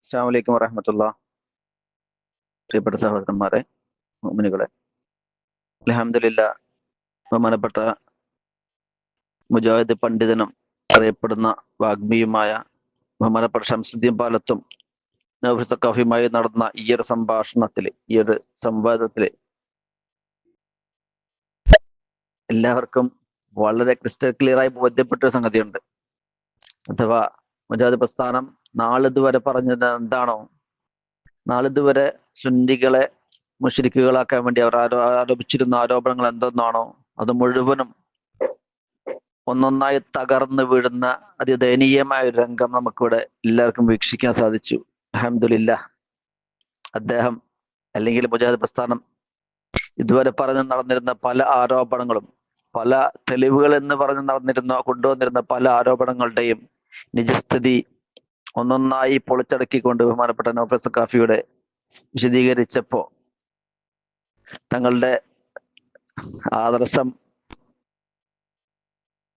അസ്സലാമു അലൈക്കും വറഹ്മത്തുള്ളാഹി. പ്രിയപ്പെട്ട സഹോദരന്മാരെ, മുഅ്മിനുകളെ, അൽഹംദുലില്ലാഹ്, ബഹുമാനപ്പെട്ട മുജാഹിദ് പണ്ഡിതനും അറിയപ്പെടുന്ന വാഗ്മിയുമായ ബഹുമാനപ്പെട്ട ഷംസുദ്ദീൻ പാലത്തും നൗഫൽ സഖാഫിയുമായി നടന്ന ഈ ഒരു സംഭാഷണത്തിൽ, ഈ ഒരു സംവാദത്തിൽ എല്ലാവർക്കും വളരെ ക്രിസ്റ്റൽ ക്ലിയർ ആയി ബോധ്യപ്പെട്ട ഒരു സംഗതിയുണ്ട്. അഥവാ മുജാഹിദ് പ്രസ്ഥാനം നാളിതുവരെ പറഞ്ഞത് എന്താണോ, നാളിതുവരെ സുന്നികളെ മുശ്രിക്കുകളാക്കാൻ വേണ്ടി അവർ ആരോപിച്ചിരുന്ന ആരോപണങ്ങൾ എന്തെന്നാണോ, അത് മുഴുവനും ഒന്നൊന്നായി തകർന്നു വീഴുന്ന അതിദയനീയമായ ഒരു രംഗം നമുക്കിവിടെ എല്ലാവർക്കും വീക്ഷിക്കാൻ സാധിച്ചു. അൽഹംദുലില്ലാഹ്. അദ്ദേഹം അല്ലെങ്കിൽ മുജാഹിദ് പ്രസ്ഥാനം ഇതുവരെ പറഞ്ഞ് നടന്നിരുന്ന പല ആരോപണങ്ങളും, പല തെളിവുകൾ എന്ന് പറഞ്ഞ് കൊണ്ടുവന്നിരുന്ന പല ആരോപണങ്ങളുടെയും നിജസ്ഥിതി ഒന്നൊന്നായി പൊളിച്ചടക്കിക്കൊണ്ട് ബഹുമാനപ്പെട്ട നൗഫൽ സഖാഫിയുടെ വിശദീകരിച്ചപ്പോ തങ്ങളുടെ ആദർശം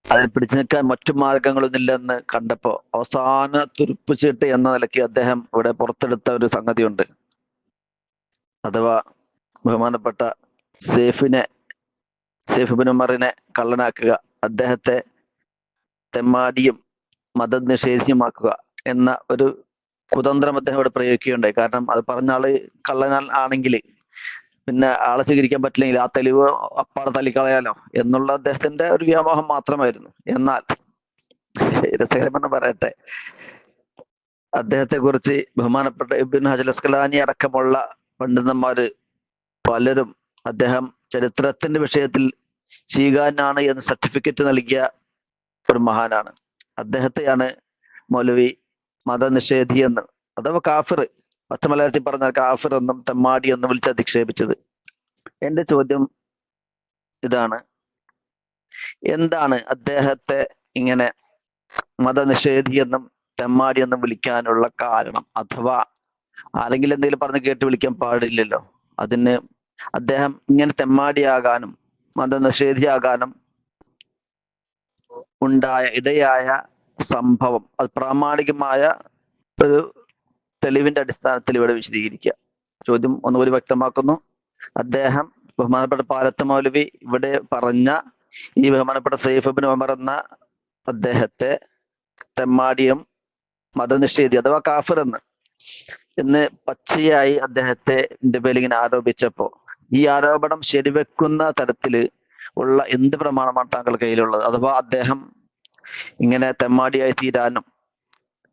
അതിൽ പിടിച്ചു നിൽക്കാൻ മറ്റു മാർഗങ്ങളൊന്നുമില്ലെന്ന് കണ്ടപ്പോ അവസാന തുരുപ്പ് ചീട്ട് എന്ന നിലയ്ക്ക് അദ്ദേഹം ഇവിടെ പുറത്തെടുത്ത ഒരു സംഗതിയുണ്ട്. അഥവാ ബഹുമാനപ്പെട്ട സൈഫ് ഇബ്നു ഉമറിനെ കള്ളനാക്കുക, അദ്ദേഹത്തെ തെമ്മാടിയും മതനിഷേധിയുമാക്കുക എന്ന ഒരു കുതന്ത്രം അദ്ദേഹം ഇവിടെ പ്രയോഗിക്കുകയുണ്ടായി. കാരണം അത് പറഞ്ഞ ആള് കള്ളനാൽ ആണെങ്കിൽ പിന്നെ ആളെ സ്വീകരിക്കാൻ പറ്റില്ലെങ്കിൽ ആ തെളിവ് അപ്പാടെ തള്ളിക്കളയാലോ എന്നുള്ള അദ്ദേഹത്തിന്റെ ഒരു വ്യാമോഹം മാത്രമായിരുന്നു. എന്നാൽ രസകരമെന്ന് പറയട്ടെ, അദ്ദേഹത്തെ കുറിച്ച് ബഹുമാനപ്പെട്ട ഇബ്നു ഹജർ അസ്ഖലാനി അടക്കമുള്ള പണ്ഡിതന്മാര് പലരും അദ്ദേഹം ചരിത്രത്തിന്റെ വിഷയത്തിൽ സ്വീകാര്യനാണ് എന്ന് സർട്ടിഫിക്കറ്റ് നൽകിയ ഒരു മഹാനാണ്. അദ്ദേഹത്തെയാണ് മൗലവി മതനിഷേധി എന്ന്, അഥവാ കാഫിർ, ഒറ്റ മലയാളത്തിൽ പറഞ്ഞാൽ കാഫിർ എന്നും തെമ്മാടി എന്നും വിളിച്ച് അധിക്ഷേപിച്ചത്. എന്റെ ചോദ്യം ഇതാണ്: എന്താണ് അദ്ദേഹത്തെ ഇങ്ങനെ മതനിഷേധി എന്നും തെമ്മാടി എന്നും വിളിക്കാനുള്ള കാരണം? അഥവാ ആരെങ്കിലും എന്തെങ്കിലും പറഞ്ഞ് കേട്ട് വിളിക്കാൻ പാടില്ലല്ലോ. അതിന് അദ്ദേഹം ഇങ്ങനെ തെമ്മാടിയാകാനും മതനിഷേധിയാകാനും ഇടയായ സംഭവം, അത് പ്രാമാണികമായ ഒരു തെളിവിന്റെ അടിസ്ഥാനത്തിൽ ഇവിടെ വിശദീകരിക്കുക. ചോദ്യം ഒന്നുകൂടി വ്യക്തമാക്കുന്നു. അദ്ദേഹം ബഹുമാനപ്പെട്ട പാലത്ത് മൗലവി ഇവിടെ പറഞ്ഞ ഈ ബഹുമാനപ്പെട്ട സൈഫ് ഇബ്നു ഉമർ എന്ന അദ്ദേഹത്തെ തെമ്മാടിയും മതനിഷേധി അഥവാ കാഫിർ എന്ന് പച്ചയായി അദ്ദേഹത്തെ പേരിൽ ഇങ്ങനെ ആരോപിച്ചപ്പോ, ഈ ആരോപണം ശരിവെക്കുന്ന തരത്തില് ഉള്ള എന്ത് പ്രമാണമാണ് താങ്കളുടെ കയ്യിലുള്ളത്? അഥവാ അദ്ദേഹം ഇങ്ങനെ തെമ്മാടിയായി തീരാനും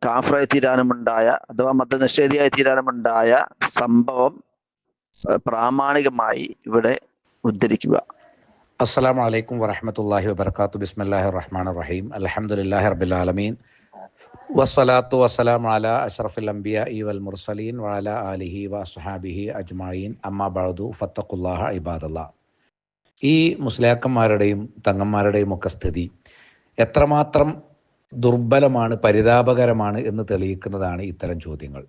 കാഫറായി തീരാനുമുണ്ടായ അഥവാ മതനിഷേധിയായി തീരാനുമുണ്ടായ സംഭവം പ്രാമാണികമായി ഇവിടെ ഉദ്ധരിക്കുക. അസ്സലാമു അലൈക്കും വറഹ്മത്തുള്ളാഹി വബറകാതുഹു. ബിസ്മില്ലാഹിർ റഹ്മാനിർ റഹീം. അൽഹംദുലില്ലാഹി റബ്ബിൽ ആലമീൻ വസ്സലാത്തു വസ്സലാമു അലാ അഷ്റഫിൽ അംബിയാഇ വൽ മുർസലീൻ വഅലാ ആലിഹി വഅസ്ഹാബിഹി അജ്മഈൻ. അമ്മാ ബഅദു ഫത്തഖുല്ലാഹ ഇബാദല്ലാഹ്. ഈ മുസ്ലിയാക്കന്മാരുടെയും തങ്ങന്മാരുടെയും ഒക്കെ സ്ഥിതി എത്രമാത്രം ദുർബലമാണ്, പരിതാപകരമാണ് എന്ന് തെളിയിക്കുന്നതാണ് ഇത്തരം ചോദ്യങ്ങൾ.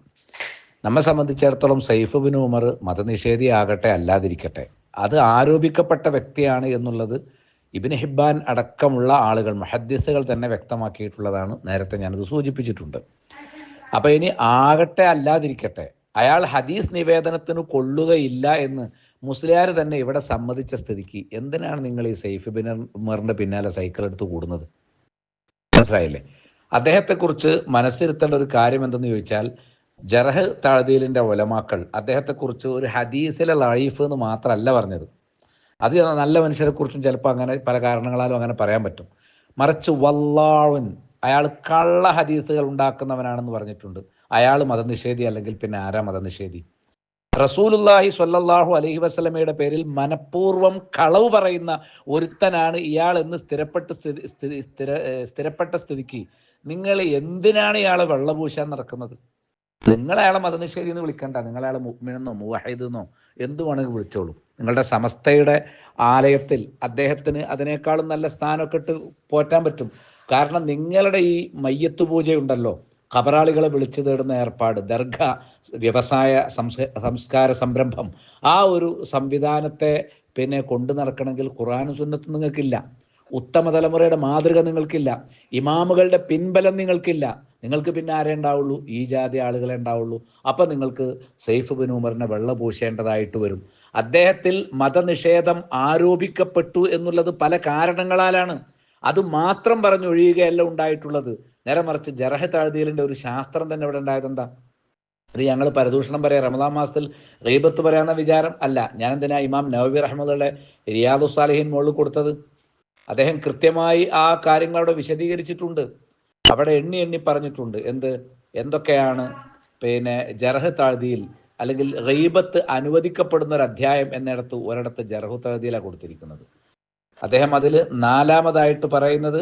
നമ്മെ സംബന്ധിച്ചിടത്തോളം സൈഫ് ഇബ്നു ഉമർ മതനിഷേധിയാകട്ടെ അല്ലാതിരിക്കട്ടെ, അത് ആരോപിക്കപ്പെട്ട വ്യക്തിയാണ് എന്നുള്ളത് ഇബ്നു ഹിബ്ബാൻ അടക്കമുള്ള ആളുകൾ, മുഹദ്ദിസുകൾ തന്നെ വ്യക്തമാക്കിയിട്ടുള്ളതാണ്. നേരത്തെ ഞാനത് സൂചിപ്പിച്ചിട്ടുണ്ട്. അപ്പം ഇനി ആകട്ടെ അല്ലാതിരിക്കട്ടെ, അയാൾ ഹദീസ് നിവേദനത്തിന് കൊള്ളുകയില്ല എന്ന് മുസ്ലിയാർ തന്നെ ഇവിടെ സമ്മതിച്ച സ്ഥിതിക്ക് എന്തിനാണ് നിങ്ങൾ ഈ സൈഫ് ഇബ്നു ഉമറിന്റെ പിന്നാലെ സൈക്കിൾ എടുത്ത് കൂടുന്നത്? മനസ്സിലായില്ലേ? അദ്ദേഹത്തെക്കുറിച്ച് മനസ്സിരുത്തേണ്ട ഒരു കാര്യം എന്തെന്ന് ചോദിച്ചാൽ, ജറഹ് തഅദീലിന്റെ ഉലമാക്കൾ അദ്ദേഹത്തെക്കുറിച്ച് ഒരു ഹദീസിലെ ലഈഫ് എന്ന് മാത്രമല്ല പറഞ്ഞത്. അത് നല്ല മനുഷ്യരെക്കുറിച്ചും ചിലപ്പോൾ അങ്ങനെ പല കാരണങ്ങളാലും അങ്ങനെ പറയാൻ പറ്റും. മറിച്ച് വല്ലാഉൻ, അയാൾ കള്ള ഹദീസുകൾ ഉണ്ടാക്കുന്നവനാണെന്ന് പറഞ്ഞിട്ടുണ്ട്. അയാൾ മതനിഷേധി അല്ലെങ്കിൽ പിന്നെ ആരാ മതനിഷേധി? റസൂലുള്ളാഹി സ്വല്ലല്ലാഹു അലൈഹി വസല്ലമയുടെ പേരിൽ മനഃപൂർവ്വം കളവ് പറയുന്ന ഒരുത്തനാണ് ഇയാൾ എന്ന് സ്ഥിരപ്പെട്ട സ്ഥിതിക്ക് നിങ്ങൾ എന്തിനാണ് ഇയാളെ വെള്ളപൂശാൻ നടക്കുന്നത്? നിങ്ങൾ അയാളെ മതനിഷേധി എന്ന് വിളിക്കണ്ട, നിങ്ങൾ അയാളെ മുഅ്മിനെന്നോ മുവഹിദെന്നോ എന്ത് വേണമെങ്കിൽ വിളിച്ചോളൂ. നിങ്ങളുടെ സമസ്തയുടെ ആലയത്തിൽ അദ്ദേഹത്തിന് അതിനേക്കാളും നല്ല സ്ഥാനമൊക്കെ ഇട്ട് പോറ്റാൻ പറ്റും. കാരണം നിങ്ങളുടെ ഈ മയ്യത്ത് പൂജയുണ്ടല്ലോ, ഖബറാളികളെ വിളിച്ചു തേടുന്ന ഏർപ്പാട്, ദർഗ വ്യവസായ സംസ്കാര സംരംഭം, ആ ഒരു സംവിധാനത്തെ പിന്നെ കൊണ്ടു നടക്കണമെങ്കിൽ ഖുർആനും സുന്നത്തും നിങ്ങൾക്കില്ല. ഉത്തമ തലമുറയുടെ മാതൃക നിങ്ങൾക്കില്ല, ഇമാമുകളുടെ പിൻബലം നിങ്ങൾക്കില്ല. നിങ്ങൾക്ക് പിന്നെ ആരേ ഉണ്ടാവുള്ളൂ? ഈ ജാതി ആളുകളെ ഉണ്ടാവുള്ളൂ. അപ്പം നിങ്ങൾക്ക് സൈഫ് ബിൻ ഉമറിനെ വെള്ള പൂശേണ്ടതായിട്ട് വരും. അദ്ദേഹത്തിൽ മതനിഷേധം ആരോപിക്കപ്പെട്ടു എന്നുള്ളത് പല കാരണങ്ങളാലാണ്. അത് മാത്രം പറഞ്ഞൊഴിയുകയല്ല ഉണ്ടായിട്ടുള്ളത്. നേരെ മറിച്ച് ജറഹ് തഅദീലിന്റെ ഒരു ശാസ്ത്രം തന്നെ ഇവിടെ ഉണ്ടായത് എന്താ? ഇത് ഞങ്ങൾ പരദൂഷണം പറയാം, റമദാൻ മാസത്തിൽ ഗീബത്ത് പറയാന്ന വിചാരം അല്ല. ഞാൻ എന്തിനാ ഇമാം നവവി റഹ്മത്തുള്ളാഹിയുടെ റിയാദുസ് സാലിഹീൻ മുകളിൽ കൊടുത്തത്? അദ്ദേഹം കൃത്യമായി ആ കാര്യങ്ങളവിടെ വിശദീകരിച്ചിട്ടുണ്ട്. അവിടെ എണ്ണി എണ്ണി പറഞ്ഞിട്ടുണ്ട് എന്തൊക്കെയാണ് ജറഹ് തഅദീൽ അല്ലെങ്കിൽ ഗീബത്ത് അനുവദിക്കപ്പെടുന്ന ഒരു അധ്യായം എന്നിടത്ത് ഒരിടത്ത് ജറഹു തഅദീലാണ് കൊടുത്തിരിക്കുന്നത്. അദ്ദേഹം അതിൽ 4-ാമതായിട്ട് പറയുന്നത്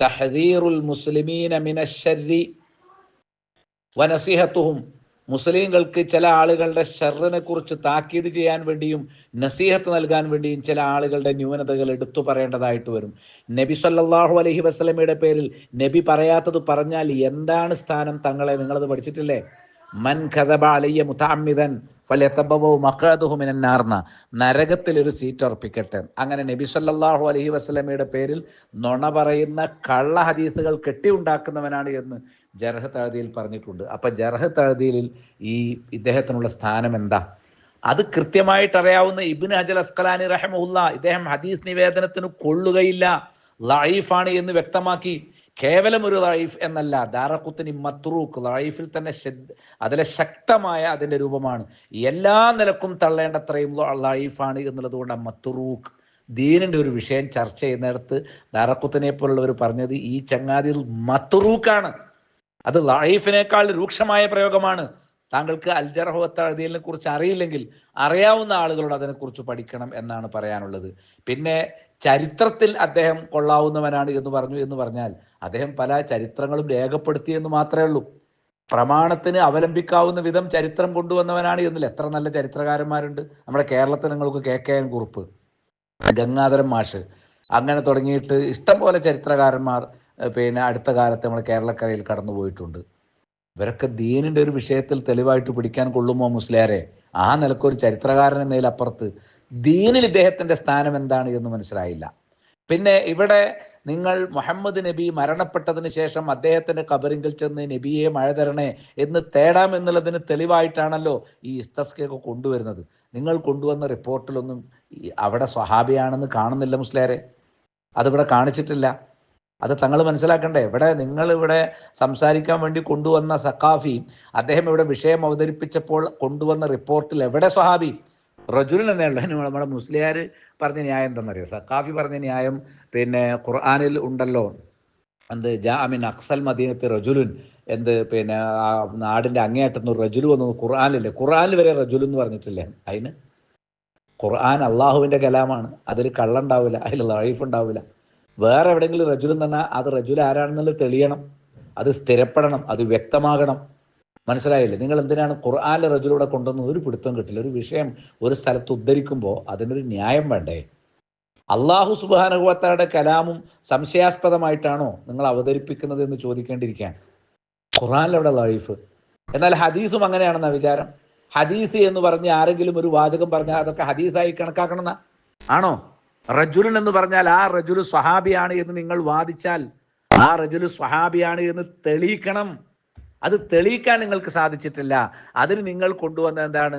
തഹ്ദീറുൽ മുസ്ലിമീന മിനശ്ശർരി വനസീഹത്തുഹും, മുസ്ലിങ്ങൾക്ക് ചില ആളുകളുടെ ഷർറിനെ കുറിച്ച് താക്കീത് ചെയ്യാൻ വേണ്ടിയും നസീഹത്ത് നൽകാൻ വേണ്ടിയും ചില ആളുകളുടെ ന്യൂനതകൾ എടുത്തു പറയേണ്ടതായിട്ട് വരും. നബി സല്ലല്ലാഹു അലൈഹി വസല്ലമയുടെ പേരിൽ നബി പറയാത്തത് പറഞ്ഞാൽ എന്താണ് സ്ഥാനം? തങ്ങളെ നിങ്ങളത് പഠിച്ചിട്ടില്ലേ? മൻ കദബ അലയ്യ മുതഅമ്മിദൻ ഫലയതബവ്വഉ മഖഅദഹു മിനൻ നാർ, നരകത്തിൽ ഒരു സീറ്റ് ഉറപ്പിക്കട്ടെ. അങ്ങനെ നബി സല്ലല്ലാഹു അലൈഹി വസല്ലമയുടെ പേരിൽ നുണ പറയുന്ന കള്ള ഹദീസുകൾ കെട്ടിയുണ്ടാക്കുന്നവനാണ് എന്ന് ജറഹ് തഅദീൽ പറഞ്ഞിട്ടുണ്ട്. അപ്പൊ ജറഹ് തഅദീലിൽ ഇദ്ദേഹത്തിനുള്ള സ്ഥാനം എന്താ? അത് കൃത്യമായിട്ട് അറിയാവുന്ന ഇബ്നു ഹജർ അസ്ഖലാനി റഹിമഹുല്ലാ ഇദ്ദേഹം ഹദീസ് നിവേദനത്തിന് കൊള്ളുകയില്ല, ലഈഫാണ് എന്ന് വ്യക്തമാക്കി. കേവലം ഒരു ലഈഫ് എന്നല്ല, ദാറഖുത്നി മത്രൂക്ക്, ലഈഫിൽ തന്നെ അതിലെ ശക്തമായ അതിന്റെ രൂപമാണ്. എല്ലാ നിലക്കും തള്ളേണ്ടത്രയും ലഈഫാണ് എന്നുള്ളത് കൊണ്ട് മത്രൂക്ക്. ദീനിന്റെ ഒരു വിഷയം ചർച്ച ചെയ്യുന്നിടത്ത് ദാറഖുത്നിയെ പോലുള്ളവർ പറഞ്ഞത് ഈ ചങ്ങാതി മത്രൂക്കാണ്, അത് ലഈഫിനേക്കാൾ രൂക്ഷമായ പ്രയോഗമാണ്. താങ്കൾക്ക് അൽ ജർഹ് വ തഅദീലിനെ കുറിച്ച് അറിയില്ലെങ്കിൽ അറിയാവുന്ന ആളുകളോട് അതിനെക്കുറിച്ച് പഠിക്കണം എന്നാണ് പറയാനുള്ളത്. പിന്നെ ചരിത്രത്തിൽ അദ്ദേഹം കൊള്ളാവുന്നവനാണ് എന്ന് പറഞ്ഞാൽ അദ്ദേഹം പല ചരിത്രങ്ങളും രേഖപ്പെടുത്തിയെന്ന് മാത്രമേ ഉള്ളൂ. പ്രമാണത്തിന് അവലംബിക്കാവുന്ന വിധം ചരിത്രം കൊണ്ടുവന്നവനാണ് എന്നില്ല. എത്ര നല്ല ചരിത്രകാരന്മാരുണ്ട് നമ്മുടെ കേരളത്തിൽ. നിങ്ങൾക്ക് KKN കുറുപ്പ്, ഗംഗാധരൻ മാഷ്, അങ്ങനെ തുടങ്ങിയിട്ട് ഇഷ്ടം പോലെ ചരിത്രകാരന്മാർ അടുത്ത കാലത്ത് നമ്മൾ കേരളക്കരയിൽ കടന്നുപോയിട്ടുണ്ട്. ഇവരൊക്കെ ദീനിന്റെ ഒരു വിഷയത്തിൽ തെളിവായിട്ട് പിടിക്കാൻ കൊള്ളുമോ മുസ്ലിയാരെ? ആ നിലക്കൊരു ചരിത്രകാരൻ എന്നതിലപ്പുറത്ത് ദീനിൽ ഇദ്ദേഹത്തിന്റെ സ്ഥാനം എന്താണ് എന്ന് മനസ്സിലായില്ല. പിന്നെ ഇവിടെ നിങ്ങൾ മുഹമ്മദ് നബി മരണപ്പെട്ടതിന് ശേഷം അദ്ദേഹത്തിന്റെ ഖബറിങ്കിൽ ചെന്ന് നബിയെ മഴ തരണേ എന്ന് തേടാം എന്നുള്ളതിന് തെളിവായിട്ടാണല്ലോ ഈ ഇസ്തസ്കയൊക്കെ കൊണ്ടുവരുന്നത്. നിങ്ങൾ കൊണ്ടുവന്ന റിപ്പോർട്ടിലൊന്നും അവിടെ സ്വഹാബിയാണെന്ന് കാണുന്നില്ല മുസ്ലിയാരെ. അതിവിടെ കാണിച്ചിട്ടില്ല. അത് തങ്ങൾ മനസ്സിലാക്കണ്ടേ. നിങ്ങൾ സംസാരിക്കാൻ വേണ്ടി കൊണ്ടുവന്ന സഖാഫി, അദ്ദേഹം ഇവിടെ വിഷയം അവതരിപ്പിച്ചപ്പോൾ കൊണ്ടുവന്ന റിപ്പോർട്ടിൽ എവിടെ സ്വഹാബി? റജുലിൻ തന്നെയുള്ള നമ്മുടെ മുസ്ലിയാർ പറഞ്ഞ ന്യായം എന്താണെന്നറിയോ? സഖാഫി പറഞ്ഞ ന്യായം ഖുർആനിൽ ഉണ്ടല്ലോ, ജാ മിൻ അക്സൽ മദീനത്ത് റജുലുൻ, ആ നാടിന്റെ അങ്ങേയറ്റത്ത് റജുലു വന്നു. ഖുർആനില്ലേ? ഖുർആനിൽ വരെ റജുലു എന്ന് പറഞ്ഞിട്ടില്ലേ? അതിന് ഖുർആൻ അള്ളാഹുവിന്റെ കലാമാണ്, അതിൽ കള്ളുണ്ടാവില്ല, അതിൽ ലഈഫ് ഉണ്ടാവില്ല. വേറെ എവിടെയെങ്കിലും റജുലൻ പറഞ്ഞാൽ അത് റജുൽ ആരാണെന്നുള്ളത് തെളിയണം, അത് സ്ഥിരപ്പെടണം, അത് വ്യക്തമാകണം. മനസ്സിലായില്ലേ? നിങ്ങൾ എന്തിനാണ് ഖുർആനിലെ റജുലൂടെ കൊണ്ടുവന്ന് ഒരു പിടുത്തം കിട്ടില്ല. ഒരു വിഷയം ഒരു സ്ഥലത്ത് ഉദ്ധരിക്കുമ്പോൾ അതിനൊരു ന്യായം വേണ്ടേ? അള്ളാഹു സുബ്ഹാനഹു വ തആലയുടെ കലാമും സംശയാസ്പദമായിട്ടാണോ നിങ്ങൾ അവതരിപ്പിക്കുന്നത് എന്ന് ചോദിക്കേണ്ടിയിരിക്കുകയാണ്. ഖുർആനിലെവിടെ ലഈഫ്? എന്നാൽ ഹദീസും അങ്ങനെയാണെന്ന വിചാരം. ഹദീസ് എന്ന് പറഞ്ഞ് ആരെങ്കിലും ഒരു വാചകം പറഞ്ഞാൽ അതൊക്കെ ഹദീസായി കണക്കാക്കണമെന്ന ആണോ? റജുലുൻ എന്ന് പറഞ്ഞാൽ ആ റജുലു സ്വഹാബിയാണ് എന്ന് നിങ്ങൾ വാദിച്ചാൽ ആ റജുലു സ്വഹാബിയാണ് എന്ന് തെളിയിക്കണം. അത് തെളിയിക്കാൻ നിങ്ങൾക്ക് സാധിച്ചിട്ടില്ല. അതിന് നിങ്ങൾ കൊണ്ടുവന്ന എന്താണ്?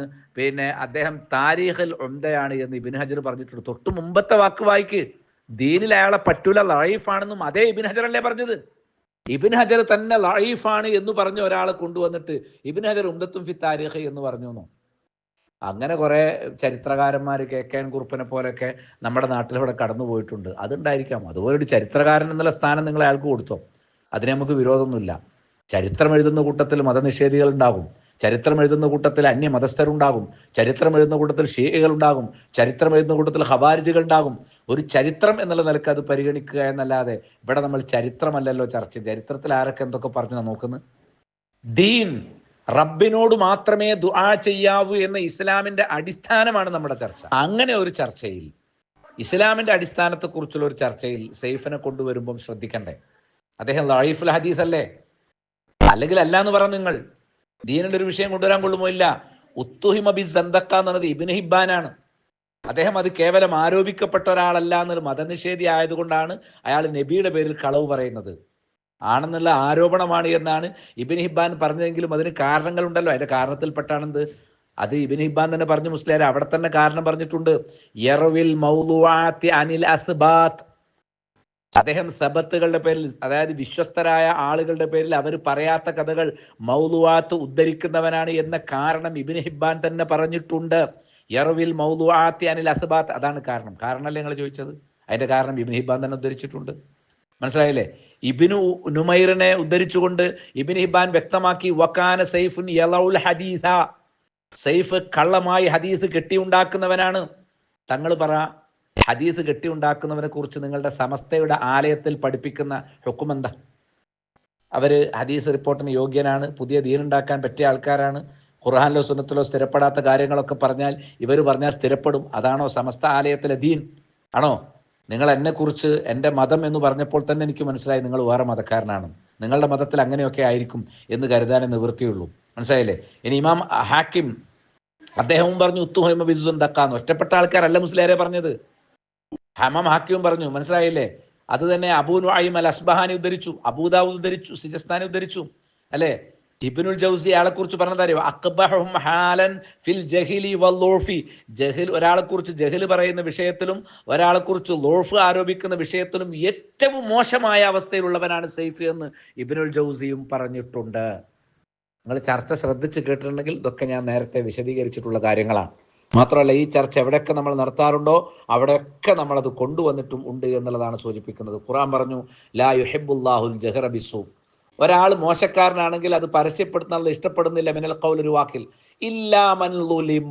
അദ്ദേഹം താരീഖുൽ ഉംദയാണ് എന്ന് ഇബ്നു ഹജർ പറഞ്ഞിട്ടുണ്ട്. തൊട്ട് മുമ്പത്തെ വാക്ക് വായിക്ക്. ദീനിൽ അയാളെ പറ്റൂല, ലഈഫാണെന്നും അതേ ഇബ്നു ഹജർ അല്ലേ പറഞ്ഞത്? ഇബ്നു ഹജർ തന്നെ ലഈഫാണ് എന്ന് പറഞ്ഞ ഒരാളെ കൊണ്ടുവന്നിട്ട് ഇബ്നു ഹജർ ഉംദത്തുൻ ഫി താരീഖ് എന്ന് പറഞ്ഞു. അങ്ങനെ കുറെ ചരിത്രകാരന്മാർ KKN കുറുപ്പിനെ പോലെയൊക്കെ നമ്മുടെ നാട്ടിലിവിടെ കടന്നു പോയിട്ടുണ്ട്. അതുണ്ടായിരിക്കാം. അതുപോലെ ഒരു ചരിത്രകാരൻ എന്നുള്ള സ്ഥാനം നിങ്ങൾ അയാൾക്ക് കൊടുത്തോ? അതിന് നമുക്ക് വിരോധമൊന്നുമില്ല. ചരിത്രം എഴുതുന്ന കൂട്ടത്തിൽ മതനിഷേധികൾ ഉണ്ടാകും, ചരിത്രം എഴുതുന്ന കൂട്ടത്തിൽ അന്യമതസ്ഥരുണ്ടാകും, ചരിത്രം എഴുതുന്ന കൂട്ടത്തിൽ ഷിയകൾ ഉണ്ടാകും, ചരിത്രം എഴുതുന്ന കൂട്ടത്തിൽ ഖവാരിജികൾ ഉണ്ടാകും. ഒരു ചരിത്രം എന്നുള്ള നിലക്ക് അത് പരിഗണിക്കുക എന്നല്ലാതെ ഇവിടെ നമ്മൾ ചരിത്രമല്ലല്ലോ ചർച്ച. ചരിത്രത്തിൽ ആരൊക്കെ എന്തൊക്കെ പറഞ്ഞു നോക്കുന്നത്? ദീൻ, റബ്ബിനോട് മാത്രമേ ദുആ ചെയ്യാവൂ എന്ന ഇസ്ലാമിന്റെ അടിസ്ഥാനമാണ് നമ്മുടെ ചർച്ച. അങ്ങനെ ഒരു ചർച്ചയിൽ, ഇസ്ലാമിന്റെ അടിസ്ഥാനത്തെക്കുറിച്ചുള്ള ഒരു ചർച്ചയിൽ സൈഫിനെ കൊണ്ടുവരുമ്പം ശ്രദ്ധിക്കണ്ടേ? അദ്ദേഹം ലഈഫുൽ ഹദീസ് അല്ലേ? അല്ലെങ്കിൽ അല്ല എന്ന് പറഞ്ഞു. നിങ്ങൾ ദീനിന്റെ ഒരു വിഷയം കൊണ്ടുവരാൻ കൊള്ളുമോ? ഇല്ല. ഉത്തുഹിമ ബി സന്ദഖ എന്നത് ഇബ്നു ഹിബ്ബാനാണ്. അദ്ദേഹം അത് കേവലം ആരോപിക്കപ്പെട്ട ഒരാളല്ല എന്നൊരു മതനിഷേധി ആയതുകൊണ്ടാണ് അയാൾ നബിയുടെ പേരിൽ കളവ് പറയുന്നത്. ആണെന്നുള്ള ആരോപണമാണ് എന്നാണ് ഇബ്നു ഹിബ്ബാൻ പറഞ്ഞതെങ്കിലും അതിന് കാരണങ്ങളുണ്ടല്ലോ. അതിന്റെ കാരണത്തിൽപ്പെട്ടാണെന്ത്, അത് ഇബ്നു ഹിബ്ബാൻ തന്നെ പറഞ്ഞു മുസ്ലിയാർ, അവിടെ തന്നെ കാരണം പറഞ്ഞിട്ടുണ്ട്. യർവിൽ മൗളുആത്തി അനിൽ അസ്ബാത്ത്, അദ്ദേഹം സബത്തുകളുടെ പേരിൽ, അതായത് വിശ്വസ്തരായ ആളുകളുടെ പേരിൽ അവർ പറയാത്ത കഥകൾ മൗളുആത്ത് ഉദ്ധരിക്കുന്നവനാണ് എന്ന കാരണം ഇബ്നു ഹിബ്ബാൻ തന്നെ പറഞ്ഞിട്ടുണ്ട്. യർവിൽ മൗളുആത്തി അനിൽ അസ്ബാത്ത്, അതാണ് കാരണം. കാരണമല്ലേ നിങ്ങൾ ചോദിച്ചത്? അതിന്റെ കാരണം ഇബ്നു ഹിബ്ബാൻ തന്നെ ഉദ്ധരിച്ചിട്ടുണ്ട്. മനസ്സിലായില്ലേ? ഇബ്നു നുമൈറിനെ ഉദ്ധരിച്ചുകൊണ്ട് ഇബ്നു ഹിബ്ബാൻ വ്യക്തമാക്കി, വകാന സൈഫുൻ യലഉൽ ഹദീസ, സൈഫ് കള്ളമായി ഹദീസ് കെട്ടിയുണ്ടാക്കുന്നവനാണ്. തങ്ങൾ പറ, ഹദീസ് കെട്ടിയുണ്ടാക്കുന്നവനെ കുറിച്ച് നിങ്ങളുടെ സമസ്തയുടെ ആലയത്തിൽ പഠിപ്പിക്കുന്ന ഹുക്കം എന്താ? അവര് ഹദീസ് റിപ്പോർട്ടിന് യോഗ്യനാണ്, പുതിയ ദീനുണ്ടാക്കാൻ പറ്റിയ ആൾക്കാരാണ്, ഖുർആനിലോ സുന്നത്തിലോ സ്ഥിരപ്പെടാത്ത കാര്യങ്ങളൊക്കെ പറഞ്ഞാൽ ഇവർ പറഞ്ഞാൽ സ്ഥിരപ്പെടും. അതാണോ സമസ്ത ആലയത്തിലെ ദീൻ? ആണോ? നിങ്ങൾ എന്നെക്കുറിച്ച് എൻ്റെ മതം എന്ന് പറഞ്ഞപ്പോൾ തന്നെ എനിക്ക് മനസ്സിലായി നിങ്ങൾ വേറെ മതക്കാരനാണ്. നിങ്ങളുടെ മതത്തിൽ അങ്ങനെയൊക്കെ ആയിരിക്കും എന്ന് കരുതാനേ നിവൃത്തിയുള്ളൂ. മനസ്സിലായില്ലേ? ഇനി ഇമാം ഹാക്കിം അദ്ദേഹവും പറഞ്ഞു ഉത്തുഹൈമ ബിസ്സുന്തക്കാന്ന്. ഒറ്റപ്പെട്ട ആൾക്കാരല്ല മുസ്ലിയാരെ പറഞ്ഞത്, ഇമാം ഹാക്കിമും പറഞ്ഞു. മനസ്സിലായില്ലേ? അത് തന്നെ അബൂ നുഐം അൽ അസ്ബഹാനി ഉദ്ധരിച്ചു, അബൂദാവൂദ് ഉദ്ധരിച്ചു, സിജസ്താനി ഉദ്ധരിച്ചു. അല്ലേ? ഇബ്നുൽ ജൗസി അയാളെ കുറിച്ച് പറഞ്ഞതറിയോ? അഖ്ബഹും ഹാലൻ ഫിൽ ജഹിലി വല്ലുർഫി, ജഹിൽ, ഒരാളെ കുറിച്ച് ജഹിൽ പറയുന്ന വിഷയത്തിലും ഒരാളെ കുറിച്ച് ലോർഫ് ആരോപിക്കുന്ന വിഷയത്തിലും ഏറ്റവും മോശമായ അവസ്ഥയിലുള്ളവനാണ് സൈഫ് എന്ന് ഇബ്നുൽ ജൗസിയും പറഞ്ഞിട്ടുണ്ട്. നിങ്ങൾ ചർച്ച ശ്രദ്ധിച്ച് കേട്ടിട്ടുണ്ടെങ്കിൽ ഇതൊക്കെ ഞാൻ നേരത്തെ വിശദീകരിച്ചിട്ടുള്ള കാര്യങ്ങളാണ്. മാത്രമല്ല ഈ ചർച്ച എവിടെയൊക്കെ നമ്മൾ നടത്താറുണ്ടോ അവിടെയൊക്കെ നമ്മളത് കൊണ്ടുവന്നിട്ടും ഉണ്ട് എന്നുള്ളതാണ് സൂചിപ്പിക്കുന്നത്. ഖുർആൻ പറഞ്ഞു, ലാ യുഹിബ്ബുല്ലാഹുൽ ജഹറ ബിസ്സൂ, ഒരാൾ മോശക്കാരനാണെങ്കിൽ അത് പരസ്യപ്പെടുത്തുന്നത് ഇഷ്ടപ്പെടുന്നില്ല, മിനൽ ഖൗൽ, ഒരു വാക്കിൽ, ഇല്ലാ മൻ ളുലിം,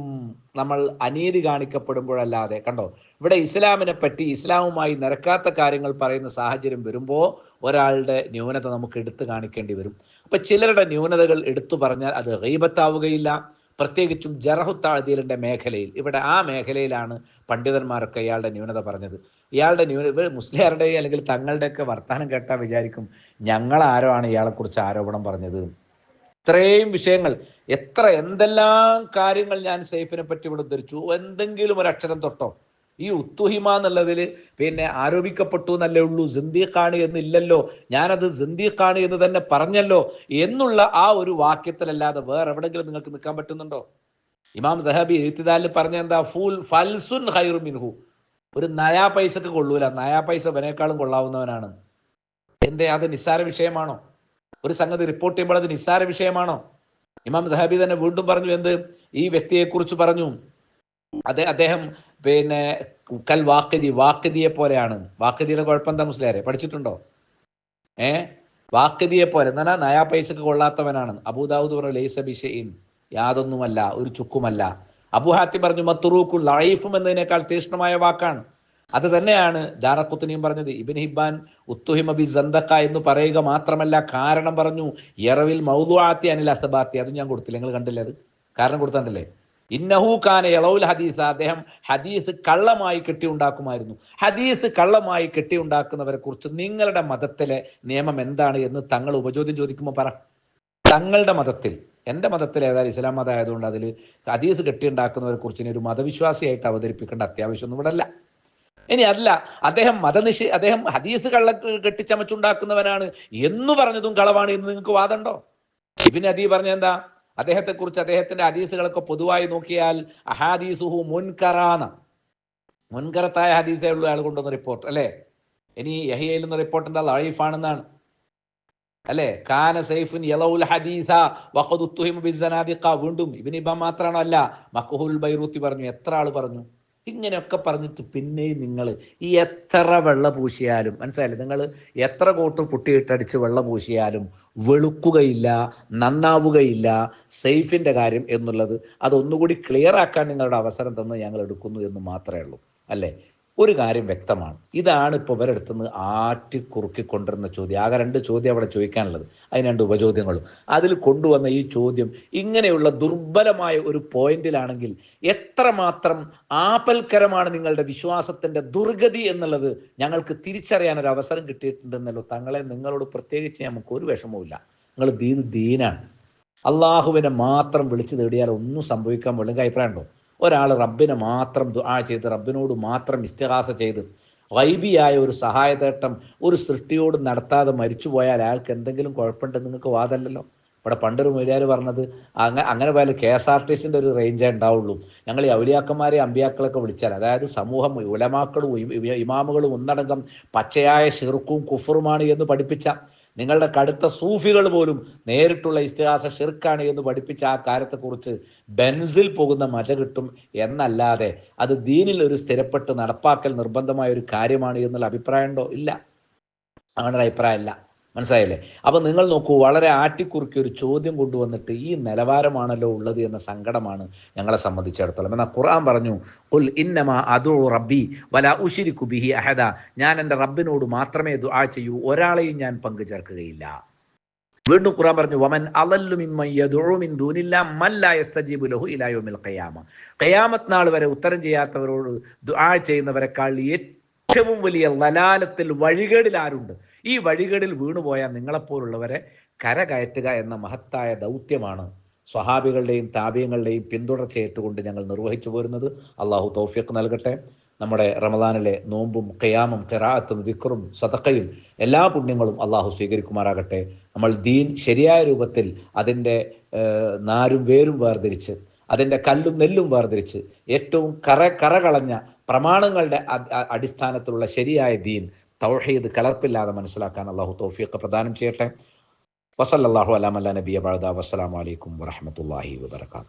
നമ്മൾ അനീതി കാണിക്കപ്പെടുമ്പോഴല്ലാതെ. കണ്ടോ, ഇവിടെ ഇസ്ലാമിനെ പറ്റി ഇസ്ലാമുമായി നിരക്കാത്ത കാര്യങ്ങൾ പറയുന്ന സാഹചര്യം വരുമ്പോൾ ഒരാളുടെ ന്യൂനത നമുക്ക് എടുത്തു കാണിക്കേണ്ടി വരും. അപ്പൊ ചിലരുടെ ന്യൂനതകൾ എടുത്തു പറഞ്ഞാൽ അത് ഗീബത്താവുകയില്ല, പ്രത്യേകിച്ചും ജറഹു തഅദീലിന്റെ മേഖലയിൽ. ഇവിടെ ആ മേഖലയിലാണ് പണ്ഡിതന്മാരൊക്കെ ഇയാളുടെ ന്യൂനത പറഞ്ഞത്. ഇയാളുടെ ന്യൂനത മുസ്ലിയാരുടെ അല്ലെങ്കിൽ തങ്ങളുടെയൊക്കെ വർത്താനം കേട്ടാൽ വിചാരിക്കും ഞങ്ങളാരോ ആണ് ഇയാളെക്കുറിച്ച് ആരോപണം പറഞ്ഞത്. ഇത്രയും വിഷയങ്ങൾ, എന്തെല്ലാം കാര്യങ്ങൾ ഞാൻ സൈഫിനെ പറ്റി ഇവിടെ ഉദ്ധരിച്ചു. എന്തെങ്കിലും ഒരു അക്ഷരം തൊട്ടോ? ഈ ഉത്തുഹിമ എന്നുള്ളതിൽ പിന്നെ ആരോപിക്കപ്പെട്ടു എന്നല്ലേ ഉള്ളൂ, സിന്ദീഖാണ് എന്നില്ലല്ലോ, ഞാനത് സിന്ദീഖാണ് എന്ന് തന്നെ പറഞ്ഞല്ലോ എന്നുള്ള ആ ഒരു വാക്യത്തിലല്ലാതെ വേറെ എവിടെങ്കിലും നിങ്ങൾക്ക് നിൽക്കാൻ പറ്റുന്നുണ്ടോ? ഇമാം ദഹബി ഇത്തിദാലിൽ പറഞ്ഞ എന്താ? ഫൽസുൻ ഖൈറു മിൻഹു, ഒരു നയാ പൈസക്ക് കൊള്ളൂല, നയാ പൈസ അവനേക്കാളും കൊള്ളാവുന്നവനാണ്. എന്തേ, അത് നിസ്സാര വിഷയമാണോ? ഒരു സംഗതി റിപ്പോർട്ട് ചെയ്യുമ്പോൾ അത് നിസ്സാര വിഷയമാണോ? ഇമാം ദഹബി തന്നെ വീണ്ടും പറഞ്ഞു, എന്ത്? ഈ വ്യക്തിയെ കുറിച്ച് പറഞ്ഞു, അദ്ദേഹം പിന്നെ കൽ വാക്കിദിയെ പോലെയാണ്. വാക്കിദിയുടെ കുഴപ്പം എന്താ മുസ്ലിയാരെ? പഠിച്ചിട്ടുണ്ടോ? വാക്കിദിയെ പോലെ എന്ന് പറഞ്ഞാൽ നയാ പൈസക്ക് കൊള്ളാത്തവനാണ്. അബൂദാവൂദ് പറഞ്ഞു ലൈസ ബിശൈഇൻ, യാതൊന്നുമല്ല, ഒരു ചുക്കുമല്ല. അബൂ ഹാത്തിം പറഞ്ഞു മത്റൂഖുൻ, ലഈഫും എന്നതിനേക്കാൾ തീക്ഷ്ണമായ വാക്കാണ്. അത് തന്നെയാണ് ദാറഖുത്നിയും പറഞ്ഞത്. ഇബ്നു ഹിബ്ബാൻ ഉത്തുഹിമ ബിസ്സന്തഖ എന്ന് പറയുക മാത്രമല്ല, കാരണം പറഞ്ഞു യറവിൽ മൗദുആത്തി അനിൽ അസ്ബാത്തി. അത് ഞാൻ കൊടുത്തില്ല, നിങ്ങൾ കണ്ടില്ലേ? അത് കാരണം കൊടുത്തണ്ടല്ലേ? ഇന്നഹു കാന യലൗൽ ഹദീസ, അദ്ദേഹം ഹദീസ് കള്ളമായി കെട്ടിയുണ്ടാക്കുമായിരുന്നു. ഹദീസ് കള്ളമായി കെട്ടിയുണ്ടാക്കുന്നവരെ കുറിച്ച് നിങ്ങളുടെ മതത്തിലെ നിയമം എന്താണ് എന്ന് തങ്ങൾ ഉപചോദ്യം ചോദിക്കുമ്പോൾ പറ. തങ്ങളുടെ മതത്തിൽ, എൻ്റെ മതത്തിൽ ഏതായാലും ഇസ്ലാം മതം ആയതുകൊണ്ട് അതിൽ ഹദീസ് കെട്ടിയുണ്ടാക്കുന്നവരെ കുറിച്ച് ഇനി ഒരു മതവിശ്വാസിയായിട്ട് അവതരിപ്പിക്കേണ്ട അത്യാവശ്യമൊന്നും ഇവിടെ അല്ല. ഇനി അല്ല, അദ്ദേഹം ഹദീസ് കെട്ടിച്ചമച്ചുണ്ടാക്കുന്നവനാണ് എന്ന് പറഞ്ഞതും കളവാണ് എന്ന് നിങ്ങൾക്ക് വാദമുണ്ടോ? ഇബ്നു അദി പറഞ്ഞ എന്താ? അദ്ദേഹത്തെക്കുറിച്ച് അദ്ദേഹത്തിന്റെ ഹദീസുകളൊക്കെ പൊതുവായി നോക്കിയാൽ അഹാദീസുഹു മുൻകറാന, മുൻകറത്തായ ഹദീസേ ഉള്ള ആൾ കൊണ്ടുവന്ന റിപ്പോർട്ട് അല്ലേ. ഇനി യഹ്യയിൽ നിന്ന് റിപ്പോർട്ട് എന്താ? ലഈഫാണെന്നാണ് അല്ലേ. കാന സൈഫുൻ യലൗൽ ഹദീസ വഖദ് ഉത്തുഹിമ ബിസ്സനാദിഖ. വീണ്ടും ഇബ്നു ഹിബ്ബാൻ മാത്രമാണോ? അല്ല, മഖ്ഹൂൽ ബൈറൂത്തി പറഞ്ഞു. എത്ര ആൾ പറഞ്ഞു? ഇങ്ങനെയൊക്കെ പറഞ്ഞിട്ട് പിന്നെയും നിങ്ങൾ ഈ എത്ര വെള്ള പൂശിയാലും, മനസ്സിലായില്ലേ, നിങ്ങൾ എത്ര കോട്ട് പുട്ടിയിട്ടടിച്ച് വെള്ള പൂശിയാലും വെളുക്കുകയില്ല, നന്നാവുകയില്ല സൈഫിൻ്റെ കാര്യം എന്നുള്ളത്. അതൊന്നുകൂടി ക്ലിയർ ആക്കാൻ നിങ്ങളുടെ അവസരം തന്ന് ഞങ്ങൾ എടുക്കുന്നു എന്ന് മാത്രമേ ഉള്ളൂ. അല്ലേ? ഒരു കാര്യം വ്യക്തമാണ്, ഇതാണ് ഇപ്പോൾ ഇവരെടുത്തുനിന്ന് ആറ്റിക്കുറുക്കിക്കൊണ്ടിരുന്ന ചോദ്യം. ആകെ 2 ചോദ്യം അവിടെ ചോദിക്കാനുള്ളത്, അതിന് 2 ഉപചോദ്യങ്ങളും. അതിൽ കൊണ്ടുവന്ന ഈ ചോദ്യം ഇങ്ങനെയുള്ള ദുർബലമായ ഒരു പോയിന്റിലാണെങ്കിൽ എത്രമാത്രം ആപൽക്കരമാണ് നിങ്ങളുടെ വിശ്വാസത്തിൻ്റെ ദുർഗതി എന്നുള്ളത് ഞങ്ങൾക്ക് തിരിച്ചറിയാൻ ഒരു അവസരം കിട്ടിയിട്ടുണ്ടെന്നല്ലോ. നിങ്ങളോട് പ്രത്യേകിച്ച് നമുക്ക് ഒരു വിഷമവുമില്ല. നിങ്ങൾ ദീനാണ്. അള്ളാഹുവിനെ മാത്രം വിളിച്ചു തേടിയാൽ ഒന്നും സംഭവിക്കാൻ പോലും അഭിപ്രായം ഉണ്ടോ? ഒരാൾ റബ്ബിനെ മാത്രം ദുആ ചെയ്ത് റബ്ബിനോട് മാത്രം ഇസ്തിഗാസ ചെയ്ത് ഗൈബിയായ ഒരു സഹായതേട്ടം ഒരു സൃഷ്ടിയോട് നടത്താതെ മരിച്ചു പോയാൽ അയാൾക്ക് എന്തെങ്കിലും കുഴപ്പമുണ്ടെന്ന് നിങ്ങൾക്ക് വാദമല്ലല്ലോ. ഇവിടെ പണ്ടൊരു മൊയ്യാർ പറഞ്ഞത് അങ്ങനെ പോയാൽ KSRTCൻ്റെ ഒരു റേഞ്ചേ ഉണ്ടാവുള്ളൂ. ഞങ്ങൾ ഈ ഔലിയാക്കന്മാരെ അമ്പിയാക്കളൊക്കെ വിളിച്ചാൽ, അതായത് സമൂഹം ഉലമാക്കളും ഇമാമുകളും ഒന്നടങ്കം പച്ചയായ ഷിർക്കും കുഫറുമാണ് എന്ന് പഠിപ്പിച്ച നിങ്ങളുടെ കടുത്ത സൂഫികൾ പോലും നേരിട്ടുള്ള ഇസ്തിഹാസ ഷിർക്കാണ് എന്ന് പഠിപ്പിച്ച ആ കാര്യത്തെക്കുറിച്ച് ബെൻസിൽ പോകുന്ന മജ കിട്ടും എന്നല്ലാതെ അത് ദീനിൽ ഒരു സ്ഥിരപ്പെട്ട് നടപ്പാക്കൽ നിർബന്ധമായ ഒരു കാര്യമാണ് എന്നുള്ള അഭിപ്രായം ഉണ്ടോ? ഇല്ല, അങ്ങനെ ഒരു അഭിപ്രായമല്ല. മനസ്സിലായില്ലേ? അപ്പം നിങ്ങൾ നോക്കൂ, വളരെ ആട്ടിക്കുറുക്കി ഒരു ചോദ്യം കൊണ്ടുവന്നിട്ട് ഈ നിലവാരമാണല്ലോ ഉള്ളത് എന്ന സങ്കടമാണ് ഞങ്ങളെ സംബന്ധിച്ചിടത്തോളം. എന്നാൽ ഖുർആൻ പറഞ്ഞു, ഖുൽ ഇന്നമാ അദഉ റബ്ബി വലാ ഉശ്രികു ബിഹി അഹദ, ഞാൻ എൻ്റെ റബ്ബിനോട് മാത്രമേ ദുആ ചെയ്യൂ, ഒരാളെയും ഞാൻ പങ്കു ചേർക്കുകയില്ല. വീണ്ടും ഖുർആൻ പറഞ്ഞു, വമൻ അളല്ലു മിമ്മൻ യദ്ഉ മിൻ ദൂനില്ലാഹി മൻ ലാ യസ്തജീബു ലഹു ഇലാ യൗമിൽ ഖിയാമ, ഖിയാമത്ത് നാൾ വരെ ഉത്തരം ചെയ്യാത്തവരോട് ദുആ ചെയ്യുന്നവരെക്കാൾ ഏറ്റവും വലിയ ലലാലത്തിൽ വഴികേടിൽ ആരുണ്ട്? ഈ വഴികേടിൽ വീണുപോയാൽ നിങ്ങളെപ്പോലുള്ളവരെ കരകയറ്റുക എന്ന മഹത്തായ ദൗത്യമാണ് സ്വഹാബികളുടെയും താബിയങ്ങളുടെയും പിന്തുടർച്ചയേറ്റുകൊണ്ട് ഞങ്ങൾ നിർവഹിച്ചു പോരുന്നത്. അള്ളാഹു തൗഫീഖ് നൽകട്ടെ. നമ്മുടെ റമദാനിലെ നോമ്പും ഖിയാമും ഖിറാഅത്തും ദിക്റും സദഖയും എല്ലാ പുണ്യങ്ങളും അള്ളാഹു സ്വീകരിക്കുമാറാകട്ടെ. നമ്മൾ ദീൻ ശരിയായ രൂപത്തിൽ അതിൻ്റെ നാരും വേരും വേർതിരിച്ച് അതിൻ്റെ കല്ലും നെല്ലും വേർതിരിച്ച് ഏറ്റവും കറകളഞ്ഞ പ്രമാണങ്ങളുടെ അടിസ്ഥാനത്തിലുള്ള ശരിയായ ദീൻ തൗഹീദ് കലർപ്പില്ലാതെ മനസ്സിലാക്കാൻ അള്ളാഹു തൗഫീഖ് പ്രദാനം ചെയ്യട്ടെ. വസല്ലല്ലാഹു അലാ നബിയ ബഅദ. വസ്സലാമു അലൈക്കും വറഹ്മത്തുള്ളാഹി വബറകാതുഹു.